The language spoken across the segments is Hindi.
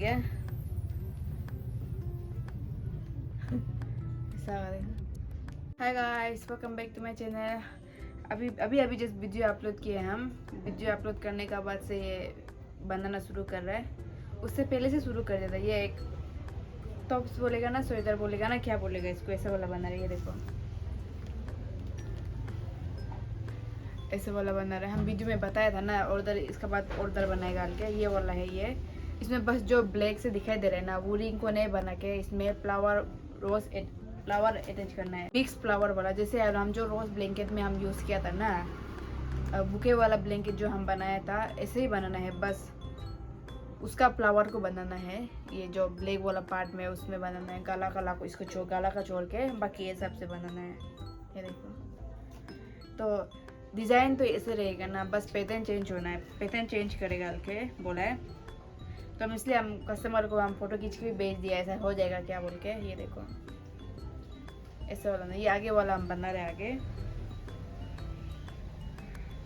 गया hi guys, welcome back to my channel. अभी जस्ट वीडियो अपलोड किए हम। वीडियो अपलोड करने के बाद से ये बनाना शुरू कर रहा है। उससे पहले से शुरू कर देता है। ये एक टॉप्स बोलेगा ना, स्वेटर बोलेगा ना, क्या बोलेगा इसको, ऐसा वाला बना रहा है। ये देखो, ऐसे वाला बना रहा है। हम वीडियो में बताया था ना, ऑर्डर इसका बाद ऑर्डर बनाएगा के। ये वाला है ये। इसमें बस जो ब्लैक से दिखाई दे रहा है ना, वो रिंग को नहीं बना के इसमें फ्लावर अटैच करना है। मिक्स फ्लावर वाला, जैसे हम जो रोज ब्लैंकेट में हम यूज़ किया था ना, बुके वाला ब्लैंकेट जो हम बनाया था, ऐसे ही बनाना है। बस उसका फ्लावर को बनाना है। ये जो ब्लैक वाला पार्ट में उसमें बनाना है। काला को इसको गाला का छोड़ के बाकी ये सब से बनाना है। ये देखो, तो डिज़ाइन तो ऐसे रहेगा ना, बस पैटर्न चेंज होना है। पैटर्न चेंज करेगा के बोला है, तो हम इसलिए हम कस्टमर को हम फोटो खींच के भी भेज दिया, ऐसा हो जाएगा क्या बोल के। ये देखो, ऐसा वाला नहीं, ये आगे वाला हम बना रहे आगे।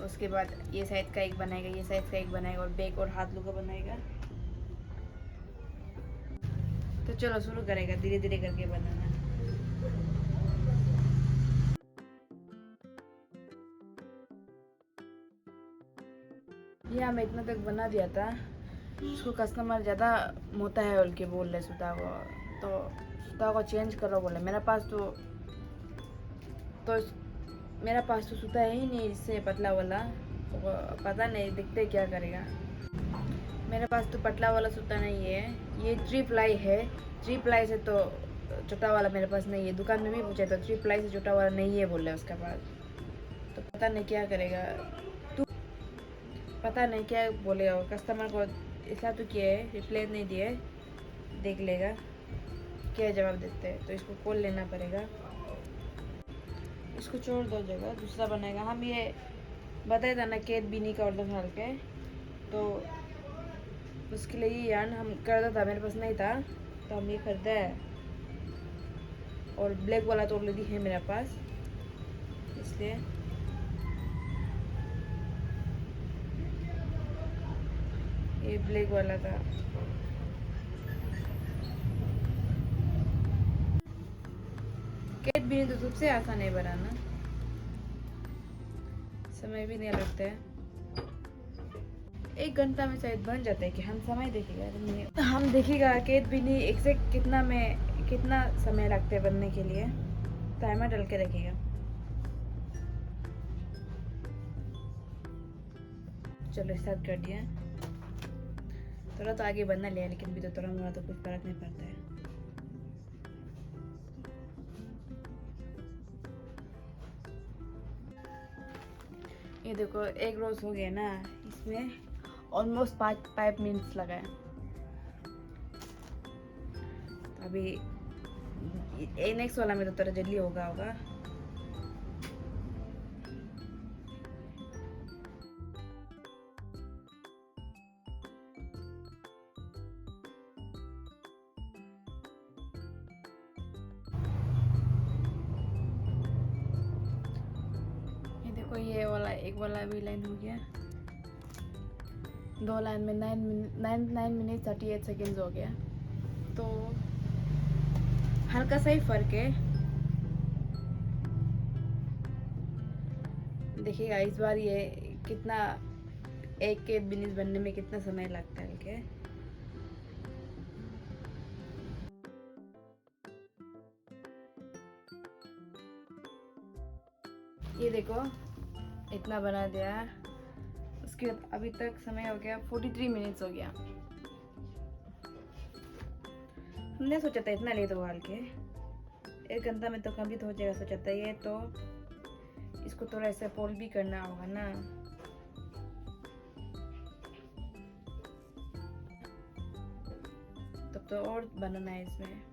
उसके बाद ये साइड का एक बनाएगा, ये साइड का एक बनाएगा, और बैक और हाथ लोग का बनाएगा। तो चलो शुरू करेगा, धीरे धीरे करके बनाना। ये हम इतना तक बना दिया था। उसको कस्टमर ज़्यादा मोटा है बोल के बोल रहे सूता को, तो सूता को चेंज करो बोले। मेरा पास तो सूता है ही नहीं इससे पतला वाला, तो पता नहीं दिखते क्या करेगा। मेरे पास तो पतला वाला सूता नहीं है। ये 3 प्लाई है। 3 प्लाई से तो छोटा वाला मेरे पास नहीं है। दुकान में भी पूछा तो 3 प्लाई से छोटा वाला नहीं है बोल रहे उसके पास। तो पता नहीं क्या करेगा, पता नहीं क्या बोलेगा वो। कस्टमर को ऐसा तो किया है, रिप्लाई नहीं दिए, देख लेगा क्या जवाब देते हैं। तो इसको कॉल लेना पड़ेगा। इसको छोड़ दो, जगह दूसरा बनाएगा। हम ये बताया था ना, केट बीनी का ऑर्डर डाल के, तो उसके लिए ये यार्न हम खरीदा था, मेरे पास नहीं था तो हम ये खरीदा है। और ब्लैक वाला तो ऑलरेडी है मेरे पास, इसलिए ये ब्लैक वाला था। केट बीनी तो सबसे आसान है बनाना, समय भी नहीं लगता है। 1 घंटा में शायद बन जाता है कि हम समय देखेगा, हम देखेगा केट बीनी एग्जैक्ट कितना समय लगता है बनने के लिए। टाइमर डाल के रखेगा। चलो स्टार्ट कर दिया। थोड़ा तो आगे बढ़ना लिया, लेकिन भी तो थोड़ा मोड़ा तो कुछ फर्क नहीं पड़ता है। ये देखो, एक रोज हो गया ना, इसमें ऑलमोस्ट 5 मिनट्स लगा है। अभी नेक्स्ट वाला में तो थोड़ा जल्दी होगा। ये देखो, ये वाला एक वाला भी लाइन हो गया। 2 लाइन में 9 मिनट 38 सेकेंड्स हो गया। तो हल्का सा ही फर्क है। देखिएगा इस बार ये कितना, एक के बिजनेस बनने में कितना समय लगता है के। ये देखो, इतना बना दिया। उसके बाद अभी तक समय हो गया 43 मिनट्स हो गया। हमने सोचा था इतना लेट उबाल के 1 घंटा में तो कंप्लीट हो जाएगा सोचा था। ये तो इसको थोड़ा ऐसा फोल्ड भी करना होगा ना। तब तो और बनाना है इसमें।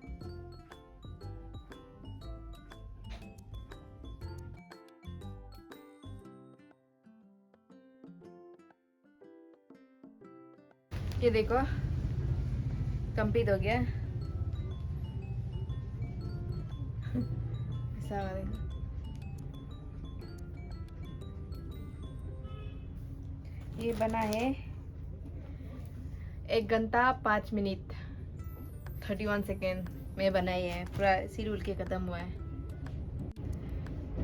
ये देखो, कंप्लीट हो गया। ऐसा वाला देखो, ये बना है 1 घंटा 5 मिनट 31 सेकेंड में बनाई है, पूरा सिल उल के ख़त्म हुआ है।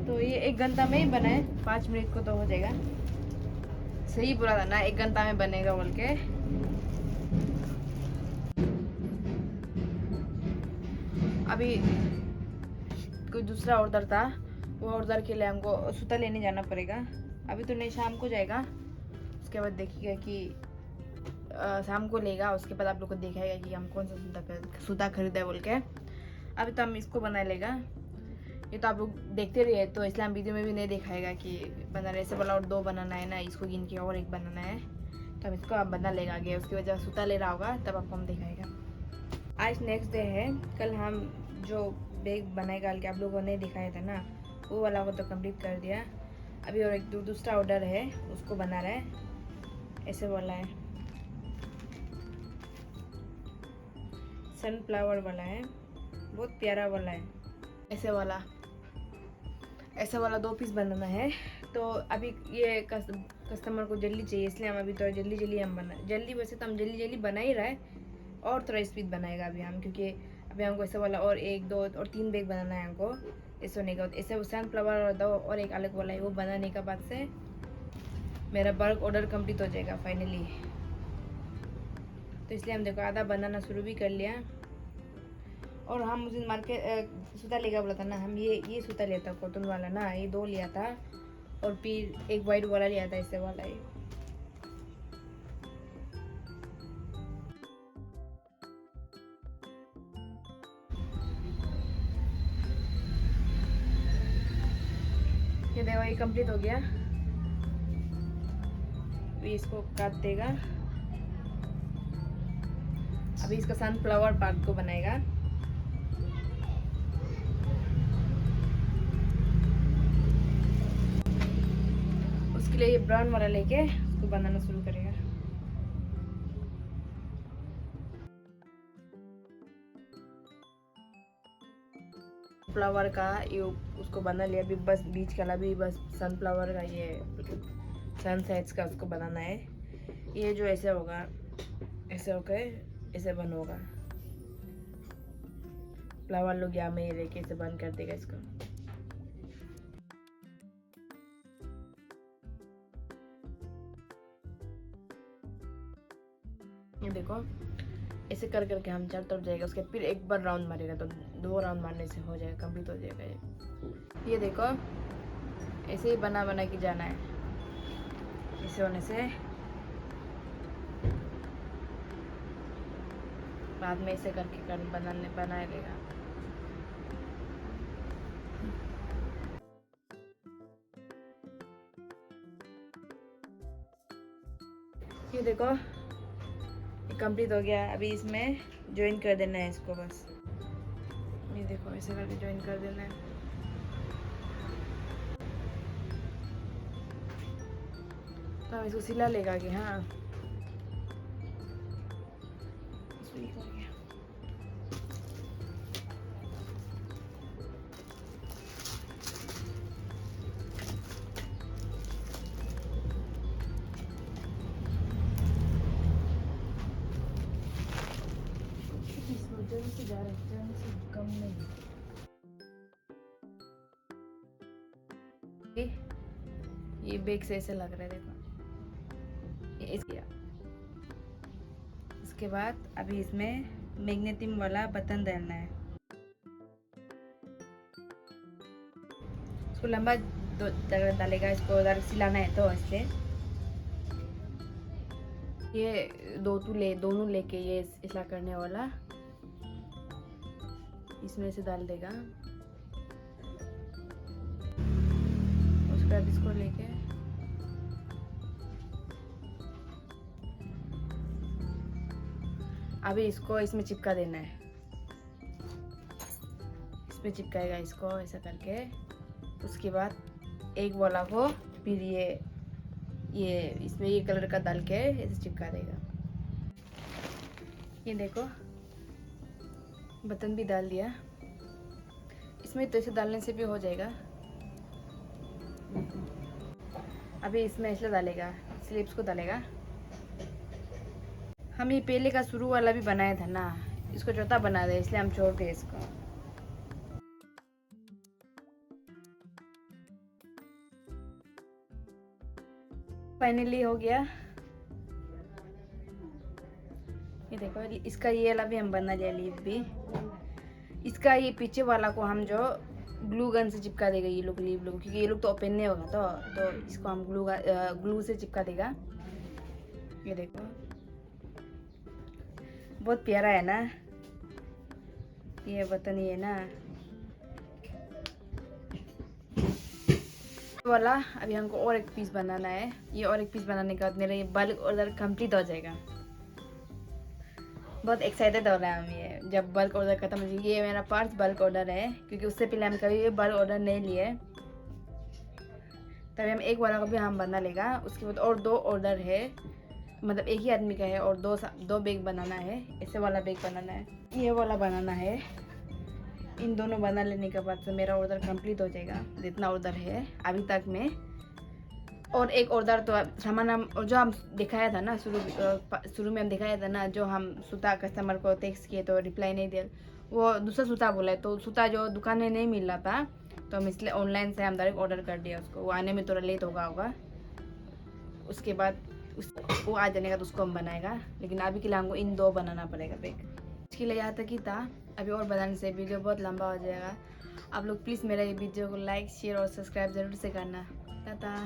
तो ये 1 घंटा में ही बना है, 5 मिनट को तो हो जाएगा। सही बोला था ना 1 घंटा में बनेगा बोल के। अभी कोई दूसरा ऑर्डर था, वो ऑर्डर के लिए हमको सूता लेने जाना पड़ेगा। अभी तो नहीं, शाम को जाएगा। उसके बाद देखिएगा कि शाम को लेगा, उसके बाद आप लोग को दिखाएगा कि हम कौन सा सूता खरीदा है बोल के। अभी तो हम इसको बना लेगा, ये तो आप लोग देखते रहिए, तो इसलिए हम वीडियो में भी नहीं दिखाएगा कि बना रहे। ऐसे बोला और 2 बनाना है ना, इसको गिन के और 1 बनाना है, तो हम इसको आप बना लेगा आगे। उसकी वजह सूता ले रहा होगा तब आपको हम दिखाएगा। आज नेक्स्ट डे है। कल हम जो बैग बनाए डाल के आप लोगों ने दिखाया था ना, वो वाला को तो कंप्लीट कर दिया। अभी और एक दूसरा ऑर्डर है, उसको बना रहा है। ऐसे वाला है, सनफ्लावर वाला है, बहुत प्यारा वाला है। ऐसे वाला 2 पीस बनाना है। तो अभी ये कस्टमर को जल्दी चाहिए, इसलिए हम अभी तो जल्दी हम जल्दी वैसे तो हम जल्दी बना ही रहा है, और थोड़ा स्पीड बनाएगा अभी हम, क्योंकि अभी हमको ऐसे वाला और 1 2 और 3 बैग बनाना है हमको। ऐसे होने का ऐसे सनफ्लावर और 2 और एक अलग वाला है, वो बनाने का बाद से मेरा बल्क ऑर्डर कंप्लीट हो जाएगा फाइनली। तो इसलिए हम देखो आधा बनाना शुरू भी कर लिया। और हम उस दिन मार्केट सूता लेगा बोला था ना, हम ये सूता लिया था कॉटन वाला ना, ये 2 लिया था, और फिर एक वाइट वाला लिया था, ऐसे वाला है। ये देखो ये कंप्लीट हो गया। अभी इसको काट देगा। अभी इसका सनफ्लावर पार्ट को बनाएगा। उसके लिए ये ब्राउन वाला लेके उसको बनाना शुरू करेगा। फ्लावर का ये उसको बना लिया। अभी बस बीच का भी बस सनफ्लावर का ये सनसेट्स का उसको बनाना है। ये जो ऐसे होगा, ऐसे होकर ऐसे बन होगा। फ्लावर लोग यहाँ में लेके ऐसे बंद कर देगा इसको। ये देखो ऐसे कर करके हम चारों तरफ जाएगा। उसके फिर एक बार राउंड मारेगा, तो 2 राउंड मारने से हो जाएगा, कंप्लीट हो जाएगा। ये देखो ऐसे ही बना के जाना है। ऐसे होने से बाद में ऐसे करके बना लेगा। ये देखो ये कंप्लीट हो गया। अभी इसमें ज्वाइन कर देना है इसको बस। ये देखो ऐसे करके ज्वाइन कर देना है। तो हम इसको सिला लेगा कि हाँ जल्दी से जा रहे हैं, जल्दी से कम नहीं। ये बैग से ऐसे लग रहा है, देखो ये इसके बाद अभी इसमें मैग्नेटिक वाला बटन डालना है। इसको लंबा डालेगा, इसको उधर सिलाना है, तो इसलिए ये दोनों लेके ये इसला करने वाला इसमें से डाल देगा। उसके बाद इसको लेके अभी इसको इसमें चिपका देना है। इसमें चिपकाएगा इसको ऐसा करके। उसके बाद एक वाला को फिर ये इसमें ये कलर का डाल के ऐसे चिपका देगा। ये देखो बटन भी डाल दिया। इसमें तो ऐसे डालने से भी हो जाएगा। अभी इसमें ऐसे डालेगा, स्लिप्स को डालेगा। हम ये पहले का शुरू वाला भी बनाया था ना, इसको चौथा बना दे इसलिए हम छोड़ गए इसको। फाइनली हो गया। ये देखो, इसका ये वाला भी हम बना लिया लीफ भी। इसका ये पीछे वाला को हम जो ग्लू गन से चिपका देगा ये लोग लीफ लोग, क्योंकि ये लोग तो ओपन नहीं होगा तो इसको हम ग्लू से चिपका देगा। ये देखो बहुत प्यारा है ना ये बटन, ये ना वाला। अभी हमको और एक पीस बनाना है। ये और एक पीस बनाने के बाद मेरा ये बल्क ऑर्डर कंप्लीट हो जाएगा। बहुत एक्साइटेड हो रहा है हम ये जब बल्क ऑर्डर खत्म हो जाएगी। ये मेरा फर्स्ट बल्क ऑर्डर है, क्योंकि उससे पहले हम कभी बल्क ऑर्डर नहीं लिए। तभी हम एक वाला को भी हम बना लेगा। उसके बाद और 2 ऑर्डर है, मतलब एक ही आदमी का है, और दो बैग बनाना है। ऐसे वाला बैग बनाना है, ये वाला बनाना है। इन दोनों बना लेने के बाद से मेरा ऑर्डर कंप्लीट हो जाएगा, जितना ऑर्डर है अभी तक में। और एक ऑर्डर तो सामान हम जो हम दिखाया था ना शुरू में हम दिखाया था ना, जो हम सूता कस्टमर को टेक्स्ट किए तो रिप्लाई नहीं दिया, वो दूसरा सूता बोला है। तो सूता जो दुकान में नहीं मिल रहा था तो हम इसलिए ऑनलाइन से हम डायरेक्ट ऑर्डर कर दिया उसको। वो आने में थोड़ा लेट होगा। उसके बाद वो आ जाने का तो उसको हम बनाएगा। लेकिन अभी के लिए हमको इन 2 बनाना पड़ेगा बैग। इसके लिए यहाँ तक ही था। अभी और बनाने से वीडियो बहुत लंबा हो जाएगा। आप लोग प्लीज़ मेरा ये वीडियो को लाइक शेयर और सब्सक्राइब ज़रूर से करना। टाटा।